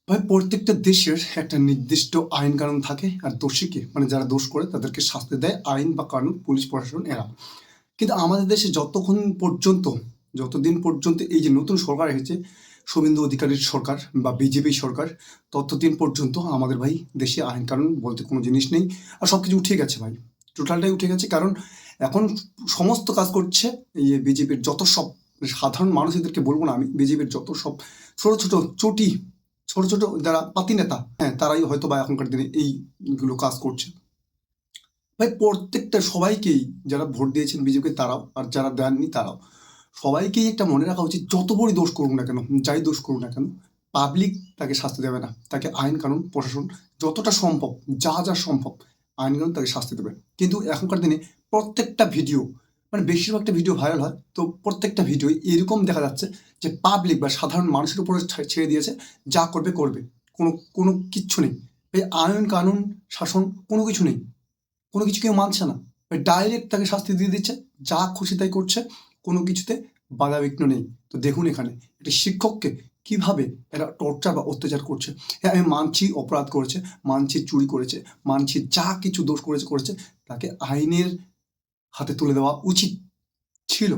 ভাই প্রত্যেকটা দেশের একটা নির্দিষ্ট আইন কানুন থাকে আর দোষীকে মানে যারা দোষ করে তাদেরকে শাস্তি দেয় আইন বা কানুন, পুলিশ প্রশাসন এরা। কিন্তু আমাদের দেশে যতদিন পর্যন্ত এই যে নতুন সরকার এসেছে, শুভেন্দু অধিকারীর সরকার বা বিজেপি সরকার, ততদিন পর্যন্ত আমাদের ভাই দেশে আইন কানুন বলতে কোনো জিনিস নেই। আর সবকিছু উঠে গেছে ভাই, টোটালটাই উঠে গেছে। কারণ এখন সমস্ত কাজ করছে এই বিজেপির যত সব সাধারণ মানুষ, এদেরকে বলবো না আমি, বিজেপির যত সব ছোট ছোট চটি, ছোট ছোট যারা পাতি নেতা, হ্যাঁ তারাই হয়তো বা এখনকার দিনে এইগুলো কাজ করছে। ভাই প্রত্যেকটা সবাইকেই, যারা ভোট দিয়েছেন বিজেপি তারাও আর যারা দেননি তারাও, সবাইকেই একটা মনে রাখা উচিত, যত বড়ই দোষ করুক না কেন, যাই দোষ করুক না কেন, পাবলিক তাকে শাস্তি দেবে না, তাকে আইন কানুন প্রশাসন যতটা সম্ভব, যা যা সম্ভব আইন কানুন তাকে শাস্তি দেবে। কিন্তু এখনকার দিনে প্রত্যেকটা ভিডিও, মানে বেশিরভাগটা ভিডিও ভাইরাল হয়, তো প্রত্যেকটা ভিডিও এরকম দেখা যাচ্ছে যে পাবলিক বা সাধারণ মানুষের উপরে ছেড়ে দিয়েছে, যা করবে করবে, কোনো কোনো কিচ্ছু নেই। এই আইন কানুন শাসন কোনো কিছু নেই, কোনো কিছু কেউ মানছে না, ডাইরেক্ট তাকে শাস্তি দিয়ে দিচ্ছে, যা খুশি তাই করছে, কোনো কিছুতে বাধাবিঘ্ন নেই। তো দেখুন এখানে একটা শিক্ষককে কিভাবে এরা টর্চার বা অত্যাচার করছে। হ্যাঁ আমি মানছি অপরাধ করেছে, মানছি চুরি করেছে, মানছি যা কিছু দোষ করেছে, তাকে আইনের হাতে তুলে দেওয়া উচিত ছিল।